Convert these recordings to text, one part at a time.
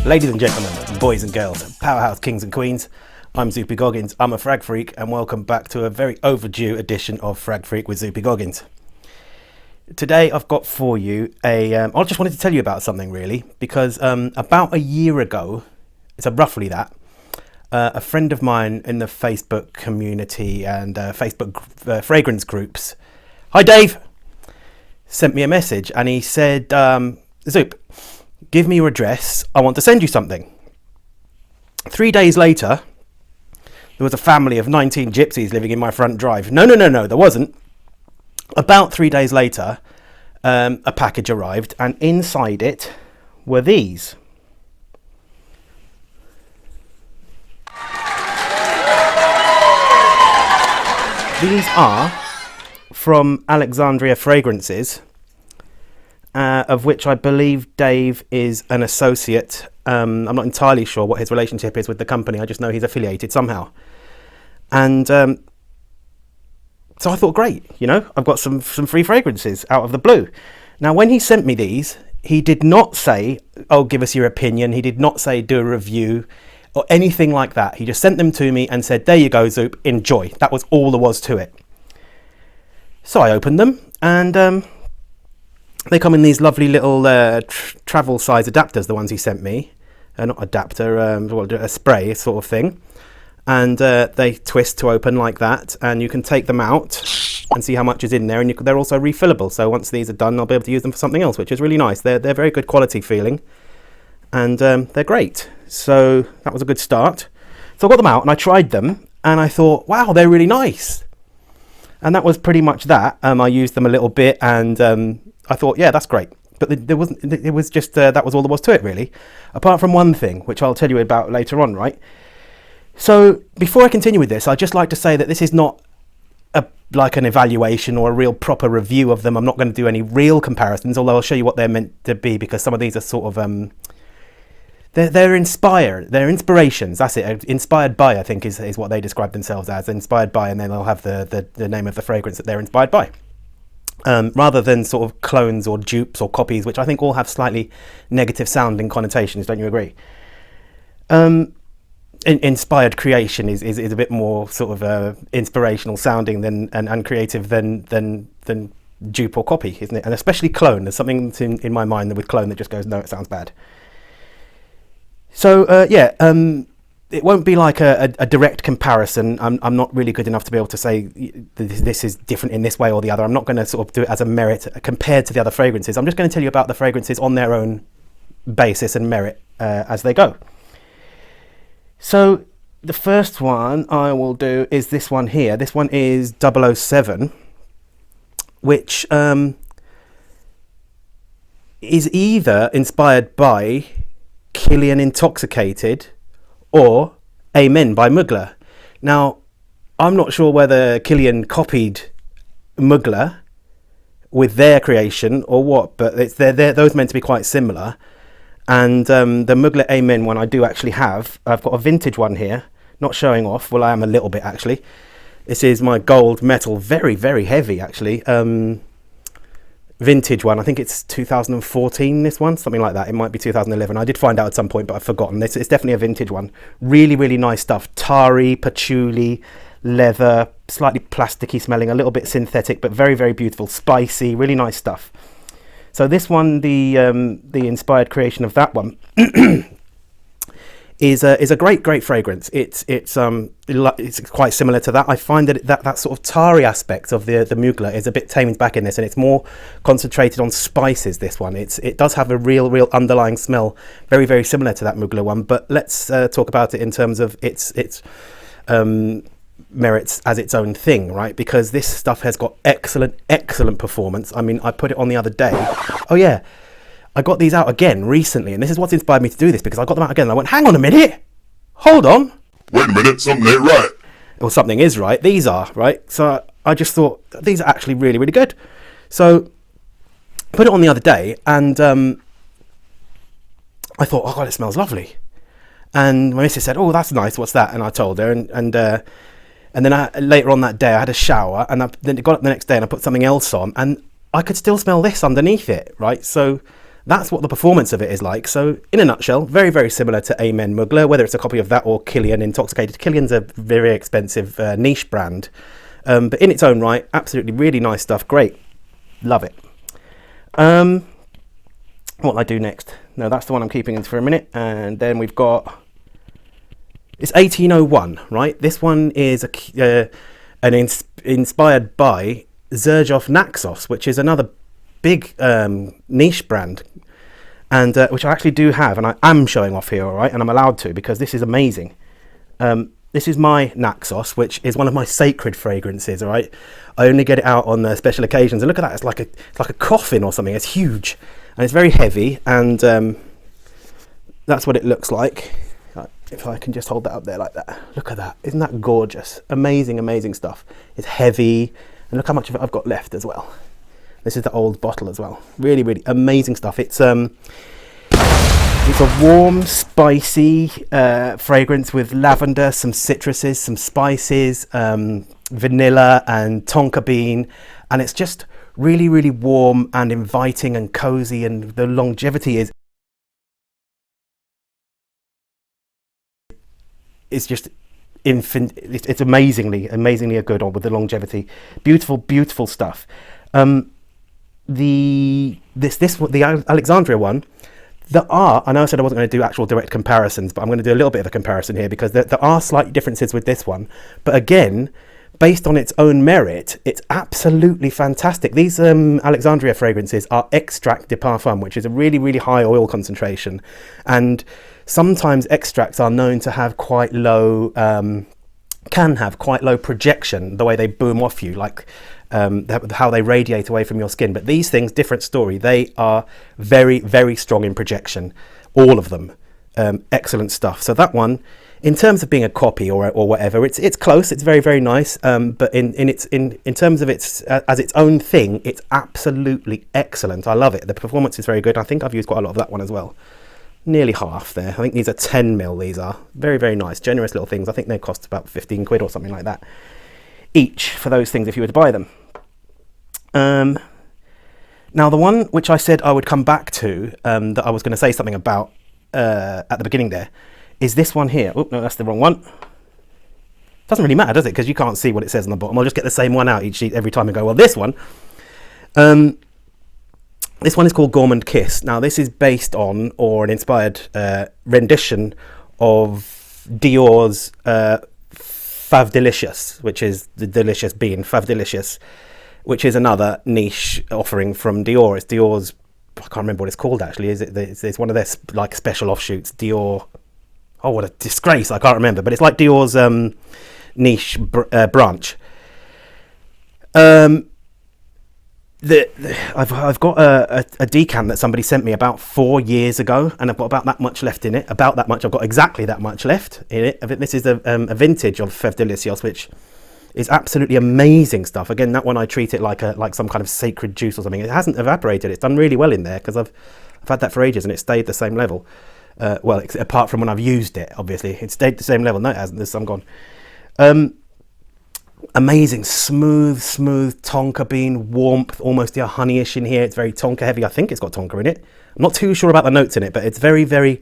Ladies and gentlemen, boys and girls, powerhouse kings and queens, I'm Zoopy Goggins, I'm a Frag Freak, and welcome back to a very overdue edition of Frag Freak with Zoopy Goggins. Today I've got for you I just wanted to tell you about something really, because about a year ago, it's roughly that, a friend of mine in the Facebook community and Facebook fragrance groups, hi Dave, sent me a message and he said, Zoop, give me your address, I want to send you something. 3 days later, there was a family of 19 gypsies living in my front drive. No, there wasn't. About 3 days later, a package arrived and inside it were these. These are from Alexandria Fragrances, of which I believe Dave is an associate. I'm not entirely sure what his relationship is with the company. I just know he's affiliated somehow. And so I thought, great, I've got some free fragrances out of the blue. Now, when he sent me these, he did not say, oh, give us your opinion. He did not say, do a review or anything like that. He just sent them to me and said, there you go, Zoop, enjoy. That was all there was to it. So I opened them and they come in these lovely little travel size adapters, the ones he sent me. Not adapter, a spray sort of thing. And they twist to open like that, and you can take them out and see how much is in there, and they're also refillable. So once these are done, I'll be able to use them for something else, which is really nice. They're very good quality feeling, and they're great. So that was a good start. So I got them out and I tried them, and I thought, wow, they're really nice. And that was pretty much that. I used them a little bit, and I thought, yeah, that's great. But there wasn't. It was just that was all there was to it, really. Apart from one thing, which I'll tell you about later on, right? So before I continue with this, I'd just like to say that this is not like an evaluation or a real proper review of them. I'm not going to do any real comparisons, although I'll show you what they're meant to be, because some of these are sort of they're inspired. They're inspirations. That's it. Inspired by, I think, is what they describe themselves as. Inspired by, and then they'll have the name of the fragrance that they're inspired by. Rather than sort of clones or dupes or copies, which I think all have slightly negative sounding connotations. Don't you agree? Inspired creation is a bit more sort of inspirational sounding and creative than dupe or copy, isn't it? And especially clone. There's something in my mind with clone that just goes, no, it sounds bad. So it won't be like a direct comparison. I'm not really good enough to be able to say this is different in this way or the other. I'm not going to sort of do it as a merit compared to the other fragrances. I'm just going to tell you about the fragrances on their own basis and merit as they go. So the first one I will do is this one here. This one is 007, which is either inspired by Killian Intoxicated or Amen by Mugler. Now, I'm not sure whether Killian copied Mugler with their creation or what, but they're those meant to be quite similar. And the Mugler Amen one I do actually have. I've got a vintage one here, not showing off. Well, I am a little bit actually. This is my gold metal, very, very heavy actually. Vintage one. I think it's 2014, this one, something like that. It might be 2011. I did find out at some point, but I've forgotten. It's definitely a vintage one. Really, really nice stuff. Tari, patchouli, leather, slightly plasticky smelling, a little bit synthetic, but very, very beautiful, spicy, really nice stuff. So this one, the inspired creation of that one, is a great fragrance. It's quite similar to that. I find that sort of Tari aspect of the Mugler is a bit tamed back in this, and it's more concentrated on spices. This one, it does have a real underlying smell, very, very similar to that Mugler one. But let's talk about it in terms of its merits as its own thing, right? Because this stuff has got excellent performance. I mean, I put it on the other day. Oh yeah, I got these out again recently, and this is what's inspired me to do this, because I got them out again and I went, hang on a minute, hold on, wait a minute, something ain't right. Or something is right. These are right. So I just thought these are actually really, really good. So put it on the other day, and I thought, oh god, it smells lovely. And my missus said, oh, that's nice, what's that? And I told her, and then later on that day I had a shower, and then got up the next day and I put something else on, and I could still smell this underneath it, right? So That's what the performance of it is like. So in a nutshell, very, very similar to Amen Mugler, whether it's a copy of that or Killian Intoxicated. Killian's a very expensive niche brand, but in its own right, absolutely really nice stuff. Great. Love it. What will I do next? No, that's the one I'm keeping in for a minute. And then we've got, it's 1801, right? This one is inspired by Xerjoff Naxos, which is another big niche brand, and which I actually do have, and I am showing off here, all right, and I'm allowed to because this is amazing. This is my Naxos, which is one of my sacred fragrances, all right. I only get it out on special occasions, and look at that, it's like a coffin or something. It's huge, and it's very heavy, and that's what it looks like. If I can just hold that up there like that. Look at that, isn't that gorgeous? Amazing, amazing stuff. It's heavy, and look how much of it I've got left as well. This is the old bottle as well. Really, really amazing stuff. It's a warm, spicy fragrance with lavender, some citruses, some spices, vanilla and tonka bean, and it's just really, really warm and inviting and cozy, and the longevity is just infinite. It's amazingly a good one with the longevity. Beautiful, beautiful stuff. The Alexandria one, I know I said I wasn't going to do actual direct comparisons, but I'm going to do a little bit of a comparison here because there are slight differences with this one. But again, based on its own merit, it's absolutely fantastic. These Alexandria fragrances are extract de parfum, which is a really, really high oil concentration. And sometimes extracts are known to have quite low, can have quite low projection, the way they boom off you, like how they radiate away from your skin. But these things, different story. They are very, very strong in projection, all of them. Excellent stuff. So that one, in terms of being a copy or whatever, it's close. It's very, very nice. But in terms of its as its own thing, it's absolutely excellent. I love it. The performance is very good. I think I've used quite a lot of that one as well. Nearly half there. I think these are 10ml. These are very, very nice, generous little things. I think they cost about 15 quid or something like that each for those things if you were to buy them. Now the one which I said I would come back to, that I was going to say something about at the beginning there, is this one here. Oh no, that's the wrong one. Doesn't really matter, does it? Because you can't see what it says on the bottom. I'll just get the same one out every time and go, well, this one. This one is called Gorman Kiss. Now this is based on, or an inspired rendition of Dior's Fave Delicious, which is the delicious bean, Fave Delicious, which is another niche offering from Dior. It's Dior's, I can't remember what it's called actually. It's one of their like special offshoots. Dior, oh what a disgrace, I can't remember. But it's like Dior's niche branch. I've got a decant that somebody sent me about 4 years ago, and I've got about that much left in it. About that much, I've got exactly that much left in it. This is a vintage of Fève Delicios, which is absolutely amazing stuff. Again, that one I treat it like some kind of sacred juice or something. It hasn't evaporated. It's done really well in there because I've had that for ages and it stayed the same level. Well, apart from when I've used it, obviously it stayed the same level. No, it hasn't. There's some gone. Amazing, smooth tonka bean warmth, almost honeyish in here. It's very tonka heavy. I think it's got tonka in it. I'm not too sure about the notes in it, but it's very, very,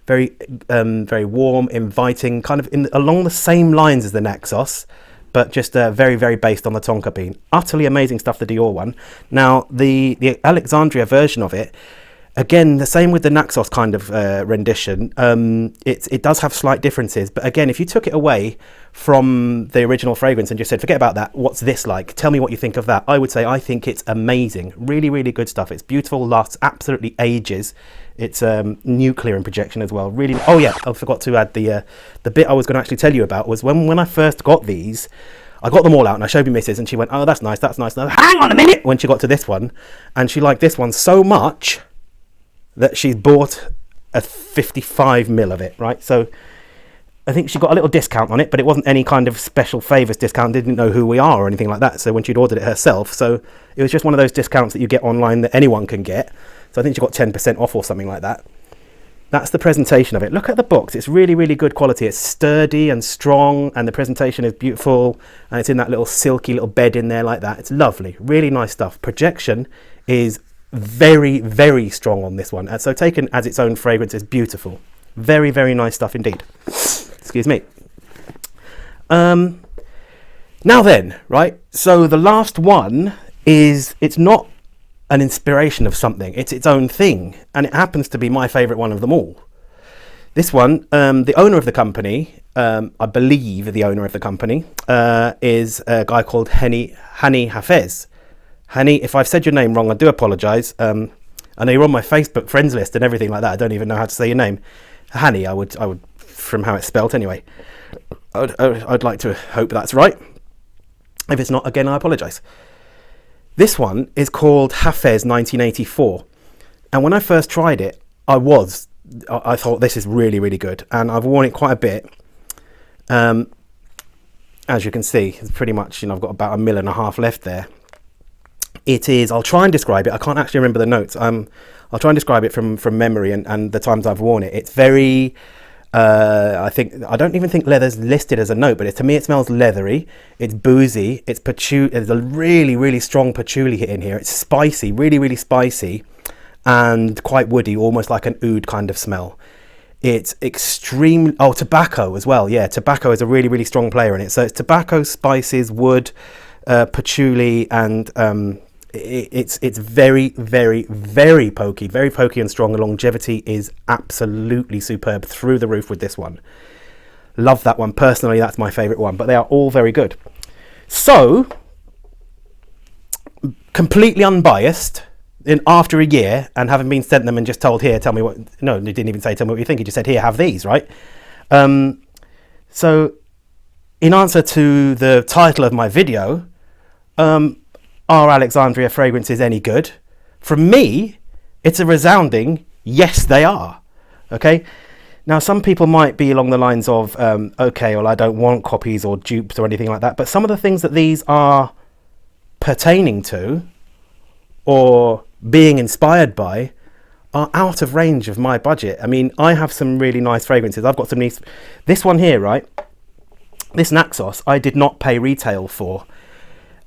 very, very warm, inviting, kind of along the same lines as the Naxos, but just very, very based on the tonka bean. Utterly amazing stuff, the Dior one. Now, the Alexandria version of it, again, the same with the Naxos kind of rendition. It does have slight differences, but again, if you took it away from the original fragrance and just said, forget about that, what's this like? Tell me what you think of that. I would say I think it's amazing. Really, really good stuff. It's beautiful, lasts absolutely ages. It's nuclear in projection as well. Really. Oh yeah, I forgot to add the bit I was going to actually tell you about was when I first got these. I got them all out and I showed my missus and she went, oh, that's nice, that's nice. Now, hang on a minute, when she got to this one, and she liked this one so much that she's bought a 55ml of it, right? So I think she got a little discount on it, but it wasn't any kind of special favours discount, didn't know who we are or anything like that. So when she'd ordered it herself, so it was just one of those discounts that you get online that anyone can get. So I think she got 10% off or something like that. That's the presentation of it. Look at the box. It's really, really good quality. It's sturdy and strong, and the presentation is beautiful, and it's in that little silky little bed in there like that. It's lovely. Really nice stuff. Projection is very, very strong on this one. So taken as its own fragrance is beautiful. Very, very nice stuff indeed. Excuse me. Now then, right, so the last one is, it's not an inspiration of something, it's its own thing, and it happens to be my favourite one of them all. This one, the owner of the company, I believe the owner of the company, is a guy called Hany Hafez. Hany, if I've said your name wrong, I do apologise. I know you're on my Facebook friends list and everything like that. I don't even know how to say your name. Hany, I would, from how it's spelt anyway. I'd like to hope that's right. If it's not, again, I apologise. This one is called Hafez 1984. And when I first tried it, I thought this is really, really good. And I've worn it quite a bit. As you can see, it's pretty much, I've got about 1.5 mil left there. It is, I'll try and describe it. I can't actually remember the notes. I'll try and describe it from memory and the times I've worn it. It's very... I don't even think leather's listed as a note, but to me it smells leathery. It's boozy. It's patchouli. There's a really, really strong patchouli hit in here. It's spicy, really, really spicy, and quite woody, almost like an oud kind of smell. It's extreme. Oh, tobacco as well. Yeah, tobacco is a really, really strong player in it. So it's tobacco, spices, wood, patchouli, and it's very, very, very pokey and strong. The longevity is absolutely superb, through the roof with this one. Love that one. Personally, that's my favourite one, but they are all very good. So, completely unbiased, after a year, and having been sent them and just told, here, tell me what... No, he didn't even say, tell me what you think. He just said, here, have these, right? So, in answer to the title of my video... are Alexandria fragrances any good? From me, it's a resounding yes, they are. Okay, now some people might be along the lines of okay, well, I don't want copies or dupes or anything like that, but some of the things that these are pertaining to or being inspired by are out of range of my budget. I mean, I have some really nice fragrances. I've got some nice... This one here, right, this Naxos, I did not pay retail for.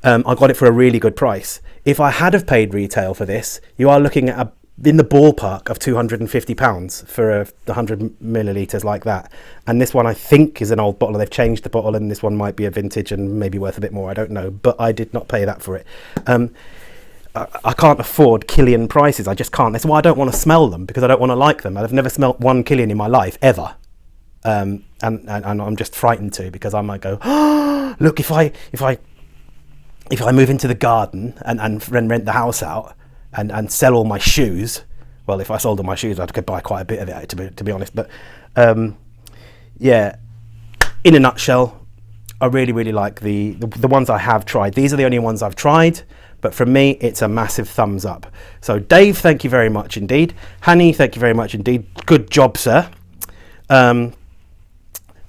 I got it for a really good price. If I had have paid retail for this, you are looking at in the ballpark of £250 for 100 millilitres like that. And this one, I think, is an old bottle. They've changed the bottle, and this one might be a vintage and maybe worth a bit more. I don't know, but I did not pay that for it. I can't afford Killian prices. I just can't. That's why I don't want to smell them, because I don't want to like them. I've never smelt one Killian in my life ever. And I'm just frightened to, because I might go, oh, look, if I move into the garden and rent the house out and sell all my shoes, well, if I sold all my shoes, I could buy quite a bit of it, to be honest. But yeah, in a nutshell, I really, really like the ones I have tried. These are the only ones I've tried, but from me, it's a massive thumbs up. So Dave, thank you very much indeed. Hany, thank you very much indeed. Good job, sir.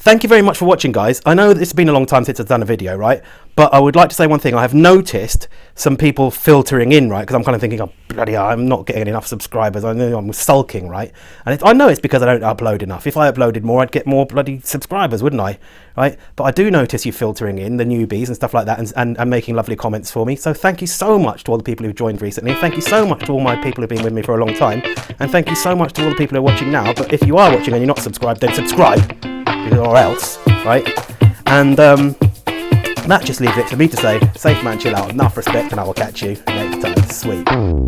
Thank you very much for watching, guys. I know that it's been a long time since I've done a video, right? But I would like to say one thing. I have noticed some people filtering in, right? Because I'm kind of thinking, oh, bloody hell, I'm not getting enough subscribers. I know I'm sulking, right? And I know it's because I don't upload enough. If I uploaded more, I'd get more bloody subscribers, wouldn't I? Right? But I do notice you filtering in, the newbies and stuff like that, and making lovely comments for me. So thank you so much to all the people who've joined recently. Thank you so much to all my people who've been with me for a long time. And thank you so much to all the people who are watching now. But if you are watching and you're not subscribed, then subscribe. Or else, right? And that just leaves it for me to say, safe man, chill out, enough respect, and I will catch you next time. Sweet.